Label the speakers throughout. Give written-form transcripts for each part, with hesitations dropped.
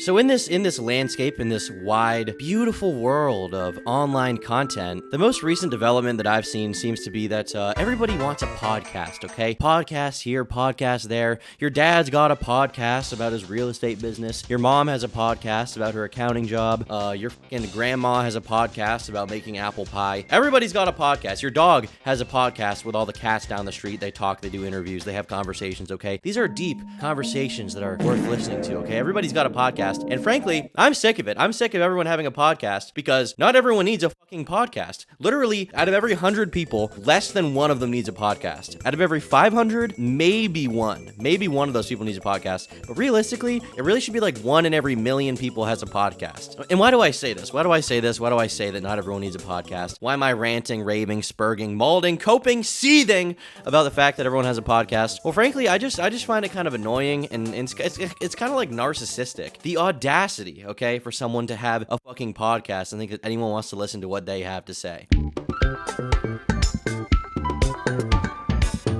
Speaker 1: So in this landscape, in this wide, beautiful world of online content, the most recent development that I've seen seems to be that everybody wants a podcast, okay? Podcast here, podcast there. Your dad's got a podcast about his real estate business. Your mom has a podcast about her accounting job. Your fucking grandma has a podcast about making apple pie. Everybody's got a podcast. Your dog has a podcast with all the cats down the street. They talk, they do interviews, they have conversations, okay? These are deep conversations that are worth listening to, okay? Everybody's got a podcast. And frankly, I'm sick of it. I'm sick of everyone having a podcast because not everyone needs a fucking podcast. Literally, out of every 100 people, less than one of them needs a podcast. Out of every 500, maybe one. Maybe one of those people needs a podcast. But realistically, it really should be like 1 in every million people has a podcast. And why do I say this? Why do I say this? Why do I say that not everyone needs a podcast? Why am I ranting, raving, spurging, malding, coping, seething about the fact that everyone has a podcast? Well, frankly, I just find it kind of annoying and it's kind of like narcissistic. The audacity, okay, for someone to have a fucking podcast and think that anyone wants to listen to what they have to say.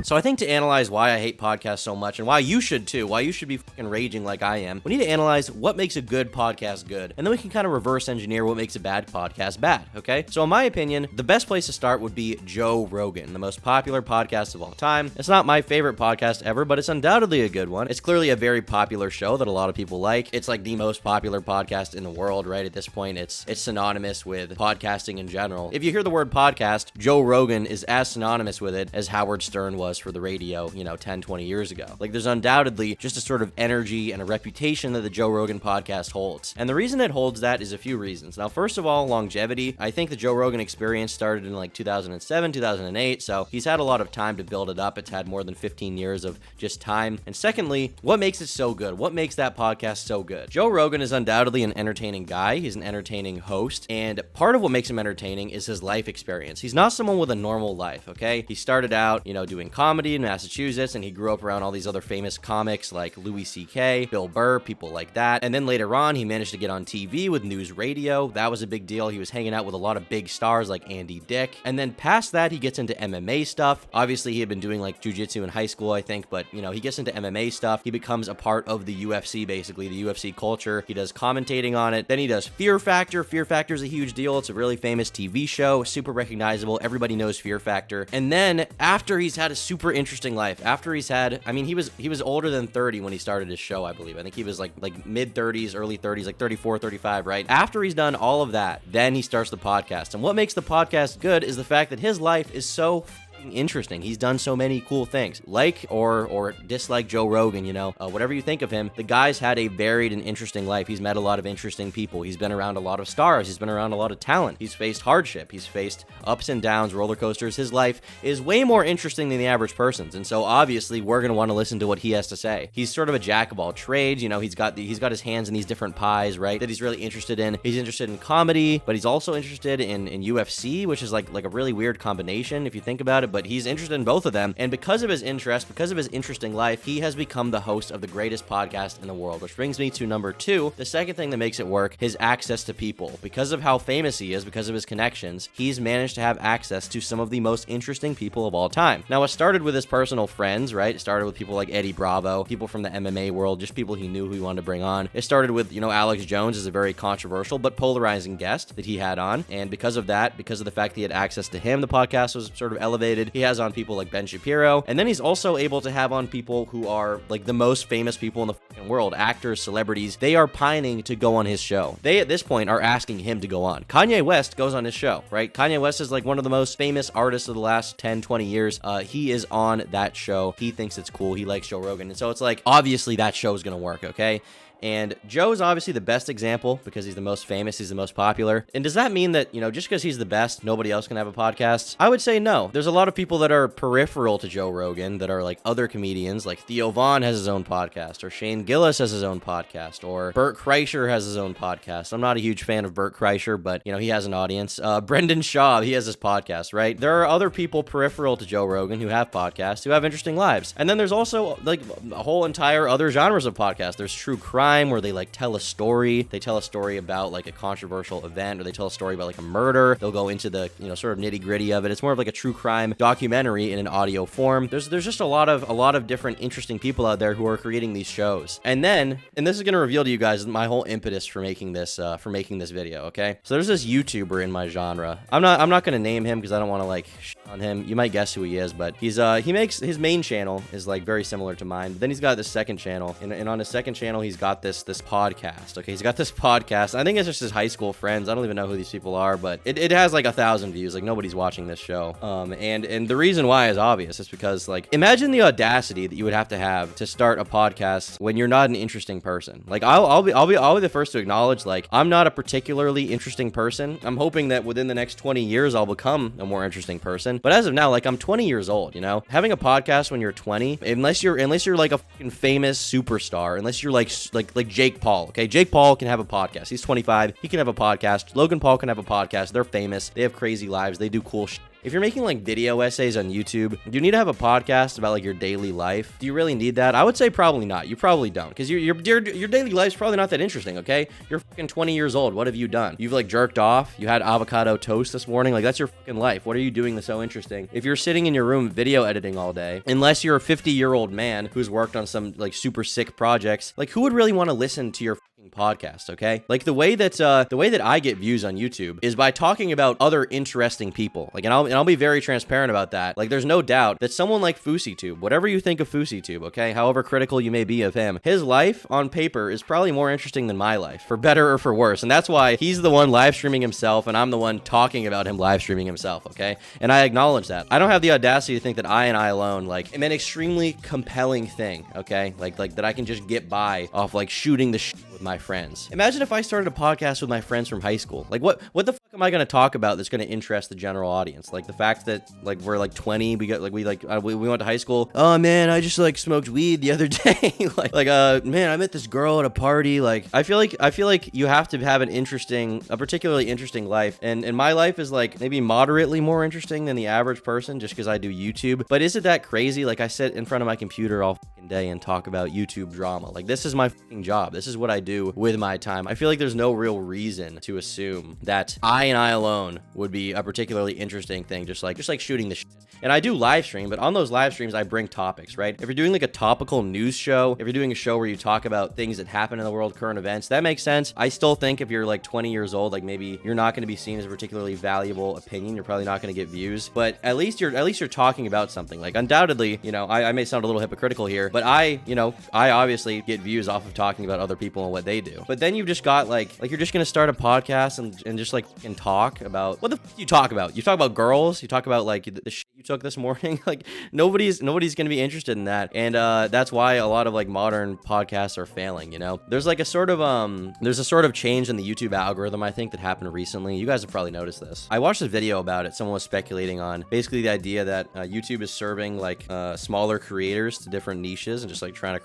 Speaker 1: So I think to analyze why I hate podcasts so much, and why you should too, why you should be fucking raging like I am, we need to analyze what makes a good podcast good, and then we can kind of reverse engineer what makes a bad podcast bad, okay? So in my opinion, the best place to start would be Joe Rogan, the most popular podcast of all time. It's not my favorite podcast ever, but it's undoubtedly a good one. It's clearly a very popular show that a lot of people like. It's like the most popular podcast in the world, right? At this point, it's synonymous with podcasting in general. If you hear the word podcast, Joe Rogan is as synonymous with it as Howard Stern was for the radio, 10, 20 years ago. Like, there's undoubtedly just a sort of energy and a reputation that the Joe Rogan podcast holds. And the reason it holds that is a few reasons. Now, first of all, longevity. I think the Joe Rogan experience started in like 2007, 2008, so he's had a lot of time to build it up. It's had more than 15 years of just time. And secondly, what makes it so good? What makes that podcast so good? Joe Rogan is undoubtedly an entertaining guy. He's an entertaining host. And part of what makes him entertaining is his life experience. He's not someone with a normal life, okay? He started out, doing comedy in Massachusetts, and he grew up around all these other famous comics like Louis C.K., Bill Burr, people like that. And then later on, he managed to get on TV with news radio. That was a big deal. He was hanging out with a lot of big stars like Andy Dick. And then past that, he gets into MMA stuff. Obviously, he had been doing like jiu-jitsu in high school, I think, but he gets into MMA stuff. He becomes a part of the UFC, basically, the UFC culture. He does commentating on it. Then he does Fear Factor. Fear Factor is a huge deal. It's a really famous TV show, super recognizable. Everybody knows Fear Factor. And then after he's had a super interesting life, after he's had, he was older than 30 when he started his show, I believe. I think he was like mid 30s, early 30s, like 34, 35, right? After he's done all of that, then he starts the podcast. And what makes the podcast good is the fact that his life is so interesting. He's done so many cool things. Like or dislike Joe Rogan, whatever you think of him, the guy's had a varied and interesting life. He's met a lot of interesting people. He's been around a lot of stars. He's been around a lot of talent. He's faced hardship. He's faced ups and downs, roller coasters. His life is way more interesting than the average person's. And so obviously we're going to want to listen to what he has to say. He's sort of a jack of all trades. He's got his hands in these different pies, right? That he's really interested in. He's interested in comedy, but he's also interested in UFC, which is like a really weird combination if you think about it. But he's interested in both of them, and because of his interest, because of his interesting life, he has become the host of the greatest podcast in the world, which brings me to number 2, the second thing that makes it work, his access to people. Because of how famous he is, because of his connections, he's managed to have access to some of the most interesting people of all time. Now, it started with his personal friends, right? It started with people like Eddie Bravo, people from the MMA world, just people he knew who he wanted to bring on. It started with, Alex Jones is a very controversial but polarizing guest that he had on, and because of that, because of the fact that he had access to him, the podcast was sort of elevated. He has on people like Ben Shapiro, and then he's also able to have on people who are like the most famous people in the fucking world, actors, celebrities. They are pining to go on his show. They at this point are asking him to go on. Kanye West goes on his show, right? Kanye West is like one of the most famous artists of the last 10, 20 years. He is on that show. He thinks it's cool. He likes Joe Rogan. And so it's like, obviously that show is going to work, okay? And Joe's obviously the best example because he's the most famous, he's the most popular. And does that mean that, just because he's the best, nobody else can have a podcast? I would say no. There's a lot of people that are peripheral to Joe Rogan that are like other comedians, like Theo Vaughn has his own podcast, or Shane Gillis has his own podcast, or Bert Kreischer has his own podcast. I'm not a huge fan of Bert Kreischer, but, he has an audience. Brendan Schaub, he has his podcast, right? There are other people peripheral to Joe Rogan who have podcasts, who have interesting lives. And then there's also like a whole entire other genres of podcasts. There's true crime crime where they like tell a story. They tell a story about like a controversial event, or they tell a story about like a murder. They'll go into the, you know, sort of nitty gritty of it. It's more of like a true crime documentary in an audio form. There's just a lot of different interesting people out there who are creating these shows. And this is gonna reveal to you guys my whole impetus for making this video. Okay, so there's this YouTuber in my genre. I'm not gonna name him because I don't want to like shit on him. You might guess who he is, but he makes his main channel is like very similar to mine. But then he's got this second channel, and on his second channel he's got this podcast. Okay, he's got this podcast. I think it's just his high school friends. I don't even know who these people are, but it has like 1,000 views. Like nobody's watching this show. And the reason why is obvious. It's because like imagine the audacity that you would have to start a podcast when you're not an interesting person. Like I'll be the first to acknowledge like I'm not a particularly interesting person. I'm hoping that within the next 20 years I'll become a more interesting person. But as of now, like I'm 20 years old, you know? Having a podcast when you're 20, unless you're like a fucking famous superstar, unless you're like Jake Paul, okay? Jake Paul can have a podcast. He's 25. He can have a podcast. Logan Paul can have a podcast. They're famous. They have crazy lives. They do cool shit. If you're making like video essays on YouTube, do you need to have a podcast about like your daily life? Do you really need that? I would say probably not. You probably don't, because your daily life's probably not that interesting, okay? You're fucking 20 years old. What have you done? You've like jerked off. You had avocado toast this morning. Like that's your fucking life. What are you doing that's so interesting? If you're sitting in your room video editing all day, unless you're a 50-year-old man who's worked on some like super sick projects, like who would really want to listen to your fucking podcast, okay? Like the way that I get views on YouTube is by talking about other interesting people. Like, and I'll be very transparent about that. Like, there's no doubt that someone like FouseyTube, whatever you think of FouseyTube, okay, however critical you may be of him, his life on paper is probably more interesting than my life, for better or for worse. And that's why he's the one live streaming himself, and I'm the one talking about him live streaming himself, okay? And I acknowledge that. I don't have the audacity to think that I alone, like, am an extremely compelling thing, okay? Like that I can just get by off, like, shooting the shit with my friends. Imagine if I started a podcast with my friends from high school. Like, what the fuck am I going to talk about that's going to interest the general audience? Like, the fact that, like, we're, like, 20, we went to high school. Oh, man, I just, like, smoked weed the other day. Man, I met this girl at a party. Like, I feel like you have to have a particularly interesting life. And my life is, like, maybe moderately more interesting than the average person just because I do YouTube. But is it that crazy? Like, I sit in front of my computer all fucking day and talk about YouTube drama. Like, this is my fucking job. This is what I do with my time. I feel like there's no real reason to assume that I alone would be a particularly interesting thing, just like shooting the shit. And I do live stream, but on those live streams I bring topics, right? If you're doing like a topical news show, if you're doing a show where you talk about things that happen in the world, current events, that makes sense. I still think if you're like 20 years old, like maybe you're not going to be seen as a particularly valuable opinion. You're probably not going to get views, but at least you're talking about something. Like undoubtedly, you know, I may sound a little hypocritical here, but I obviously get views off of talking about other people and what they do. But then you've just got like you're just going to start a podcast and just like fucking talk about what the fuck you talk about. You talk about girls, you talk about like the shit you took this morning. Like nobody's gonna be interested in that, and that's why a lot of like modern podcasts are failing. You know, there's a sort of change in the YouTube algorithm, I think, that happened recently. You guys have probably noticed this. I watched a video about it. Someone was speculating on basically the idea that YouTube is serving like smaller creators to different niches and just like trying to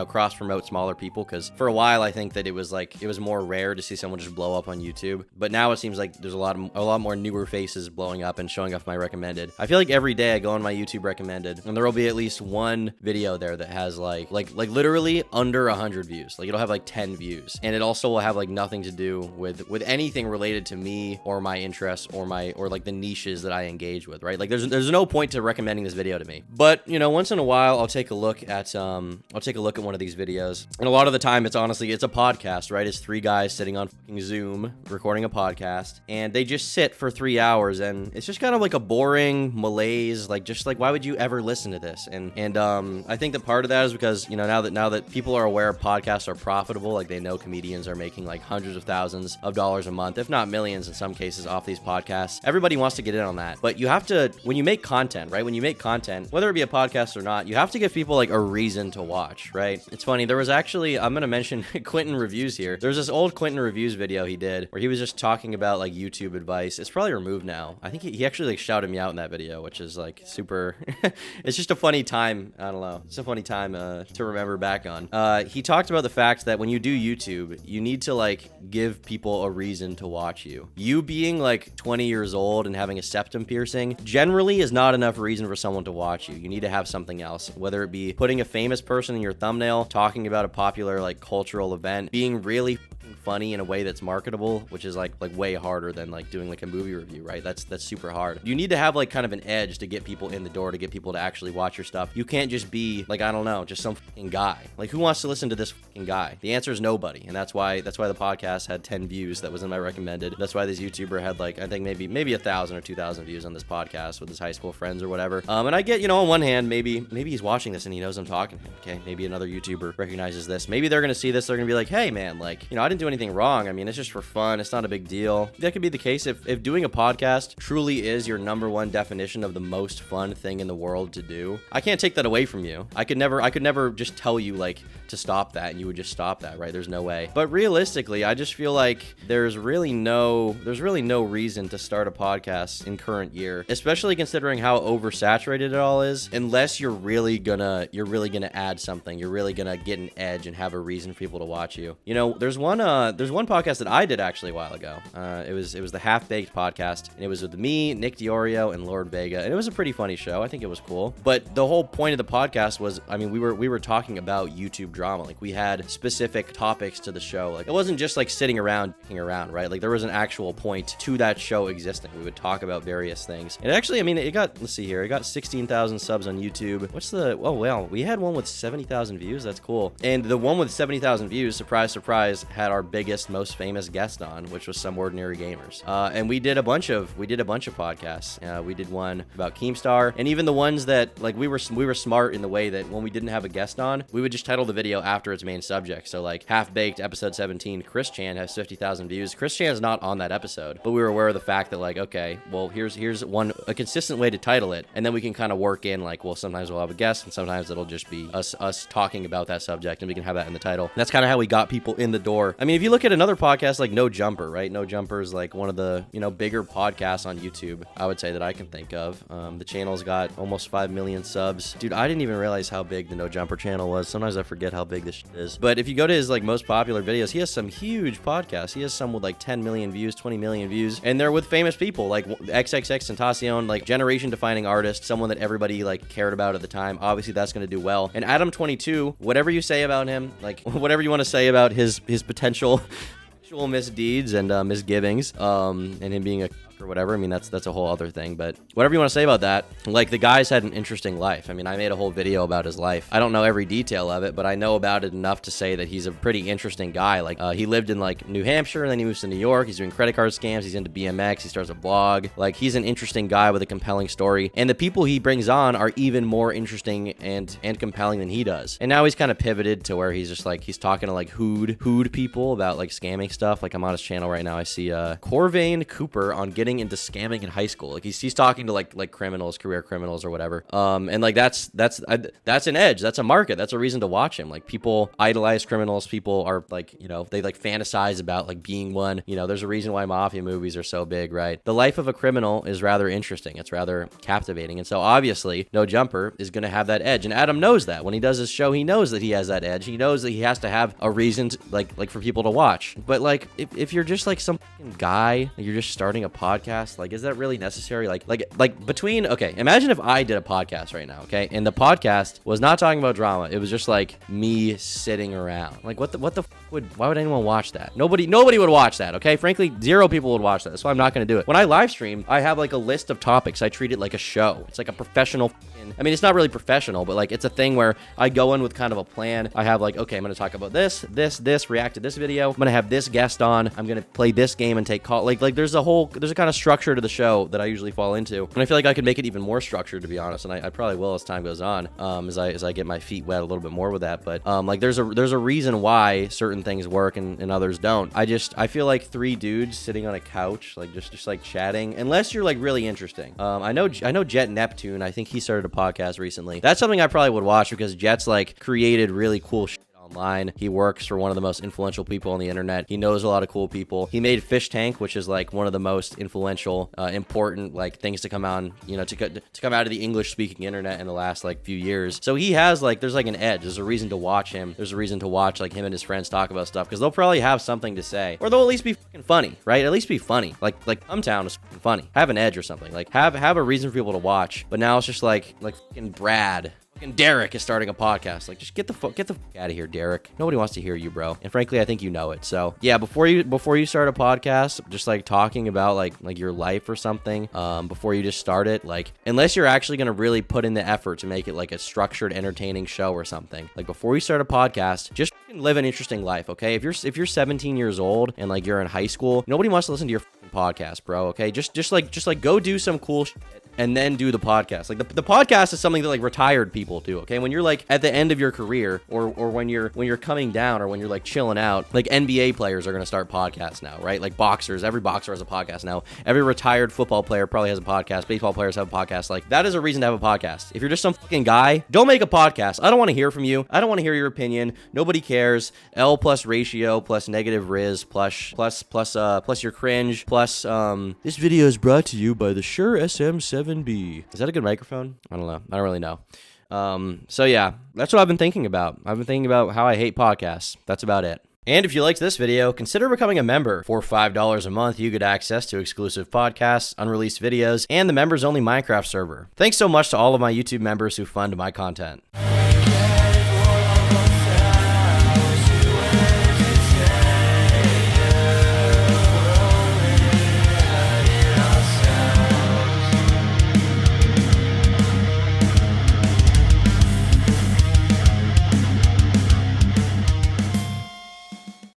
Speaker 1: cross promote smaller people, because for a while I think that it was more rare to see someone just blow up on YouTube, but now it seems like there's a lot more newer faces blowing up and showing up my recommended. I feel like every day I go on my YouTube recommended and there will be at least one video there that has like literally under 100 views. Like it'll have like 10 views, and it also will have like nothing to do with anything related to me or my interests or like the niches that I engage with, right? Like there's no point to recommending this video to me. But you know, once in a while I'll take a look at one of these videos, and a lot of the time it's a podcast, right? It's three guys sitting on fucking Zoom recording a podcast, and they just sit for 3 hours, and it's just kind of like a boring malaise, like why would you ever listen to this? And I think that part of that is because, you know, now that people are aware podcasts are profitable, like they know comedians are making like hundreds of thousands of dollars a month, if not millions in some cases, off these podcasts. Everybody wants to get in on that, but you have to, when you make content, right? When you make content, whether it be a podcast or not, you have to give people like a reason to watch, right? It's funny. There was actually, I'm gonna mention Quentin Reviews here. There's this old Quentin Reviews video he did where he was just talking about like YouTube advice. It's probably removed now. I think he actually like shouted me out in that video, which is is like super. It's just a funny time. I don't know. It's a funny time to remember back on. He talked about the fact that when you do YouTube, you need to like give people a reason to watch you. You being like 20 years old and having a septum piercing generally is not enough reason for someone to watch you. You need to have something else, whether it be putting a famous person in your thumbnail, talking about a popular like cultural event, being really funny in a way that's marketable, which is like way harder than like doing like a movie review, right? That's super hard. You need to have like kind of an edge to get people in the door, to get people to actually watch your stuff. You can't just be like, I don't know, just some fucking guy. Like, who wants to listen to this fucking guy? The answer is nobody. And that's why the podcast had 10 views. That was in my recommended. That's why this YouTuber had like, I think maybe 1,000 or 2,000 views on this podcast with his high school friends or whatever. And I get, you know, on one hand, maybe he's watching this and he knows I'm talking to him. Okay, maybe another YouTuber recognizes this. Maybe they're gonna see this, they're gonna be like, hey man, like, you know, I didn't do anything wrong. I mean, it's just for fun. It's not a big deal. That could be the case if doing a podcast truly is your number one definition of the most fun thing in the world to do. I can't take that away from you. I could never just tell you like to stop that and you would just stop that, right? There's no way. But realistically, I just feel like there's really no reason to start a podcast in current year, especially considering how oversaturated it all is, unless you're really gonna add something. You're really gonna get an edge and have a reason for people to watch you. You know, there's one podcast that I did actually a while ago. It was the Half Baked podcast, and it was with me, Nick Diorio, and Lord Vega, and it was a pretty funny show. I think it was cool. But the whole point of the podcast was, I mean, we were talking about YouTube drama. Like, we had specific topics to the show. Like, it wasn't just like sitting around, right? Like, there was an actual point to that show existing. We would talk about various things. And actually, I mean, let's see here. It got 16,000 subs on YouTube. We had one with 70,000 views. That's cool. And the one with 70,000 views, surprise, surprise, had our biggest, most famous guest on, which was Some Ordinary Gamers. And we did a bunch of podcasts. We did one about Keemstar, and even the ones that like we were smart in the way that when we didn't have a guest on, we would just title the video after its main subject. So like Half Baked episode 17, Chris Chan has 50,000 views. Chris Chan is not on that episode, but we were aware of the fact that like, okay, well, here's a consistent way to title it, and then we can kind of work in like, well, sometimes we'll have a guest and sometimes it'll just be us talking about that subject, and we can have that in the title. And that's kind of how we got people in the door. I mean, if you look at another podcast like No Jumper, right? No Jumper is like one of the, you know, bigger podcasts on YouTube, I would say, that I can think of. The channel's got almost 5 million subs. Dude, I didn't even realize how big the No Jumper channel was. Sometimes I forget how big this shit is. But if you go to his like most popular videos, he has some huge podcasts. He has some with like 10 million views, 20 million views, and they're with famous people like XXXTentacion, like generation defining artist, someone that everybody like cared about at the time. Obviously that's going to do well. And Adam22, whatever you say about him, like whatever you want to say about his potential misdeeds and misgivings, and him being a or whatever, I mean, that's a whole other thing, but whatever you want to say about that, like, the guy's had an interesting life. I mean, I made a whole video about his life. I don't know every detail of it, but I know about it enough to say that he's a pretty interesting guy. Like, he lived in like New Hampshire, and then he moves to New York. He's doing credit card scams. He's into BMX. He starts a blog. Like, he's an interesting guy with a compelling story, and the people he brings on are even more interesting and compelling than he does. And now he's kind of pivoted to where he's just like, he's talking to like hood people about like scamming stuff. Like, I'm on his channel right now. I see Corvain Cooper on getting into scamming in high school. Like, he's talking to like criminals, career criminals or whatever. And like that's an edge. That's a market. That's a reason to watch him. Like, people idolize criminals. People are like, you know, they like fantasize about like being one. You know, there's a reason why mafia movies are so big, right? The life of a criminal is rather interesting. It's rather captivating. And so obviously No Jumper is going to have that edge. And Adam knows that. When he does his show, he knows that he has that edge. He knows that he has to have a reason to, like for people to watch. But like, if you're just like some guy, like you're just starting a podcast, like, is that really necessary? Like between, okay, imagine if I did a podcast right now, okay, and the podcast was not talking about drama. It was just like me sitting around. Like, why would anyone watch that? Nobody would watch that, okay? Frankly, 0 people would watch that. That's why I'm not going to do it. When I live stream, I have like a list of topics. I treat it like a show. It's like a professional, I mean, it's not really professional, but like, it's a thing where I go in with kind of a plan. I have like, okay, I'm going to talk about this, react to this video. I'm going to have this guest on. I'm going to play this game and take call. Like there's a kind of structure to the show that I usually fall into. And I feel like I could make it even more structured, to be honest. And I probably will as time goes on, as I get my feet wet a little bit more with that. But like, there's a reason why certain things work and others don't. I feel like 3 dudes sitting on a couch, like just like chatting, unless you're like really interesting. I know Jet Neptune. I think he started a podcast recently. That's something I probably would watch because Jet's like created really cool shit online. He works for one of the most influential people on the internet. He knows a lot of cool people. He made Fish Tank, which is like one of the most influential, important like things to come out, to come out of the English speaking internet in the last like few years. So he has like, there's like an edge. There's a reason to watch him. There's a reason to watch like him and his friends talk about stuff, because they'll probably have something to say, or they'll at least be fucking funny, right? At least be funny. Like Hometown is fucking funny. Have an edge or something. Like have a reason for people to watch. But now it's just like fucking Brad. And Derek is starting a podcast. Like, just get the fuck out of here, Derek. Nobody wants to hear you, bro. And frankly, I think you know it. So yeah, before you start a podcast, just like talking about like your life or something, before you just start it, like unless you're actually gonna really put in the effort to make it like a structured, entertaining show or something, like before you start a podcast, just live an interesting life, okay? If you're 17 years old and like you're in high school, nobody wants to listen to your podcast, bro. Okay, just like go do some cool shit and then do the podcast. Like the podcast is something that like retired people do, okay? When you're like at the end of your career, or when you're coming down, or when you're like chilling out, like NBA players are gonna start podcasts now, right? Like boxers, every boxer has a podcast now. Every retired football player probably has a podcast. Baseball players have a podcast. Like that is a reason to have a podcast. If you're just some fucking guy, don't make a podcast. I don't want to hear from you. I don't want to hear your opinion. Nobody cares. L plus ratio plus negative Riz plus your cringe plus this video is brought to you by the Shure SM7B. Is that a good microphone? I don't know. I don't really know. So yeah, that's what I've been thinking about. I've been thinking about how I hate podcasts. That's about it. And if you liked this video, consider becoming a member. For $5 a month, you get access to exclusive podcasts, unreleased videos, and the members-only Minecraft server. Thanks so much to all of my YouTube members who fund my content.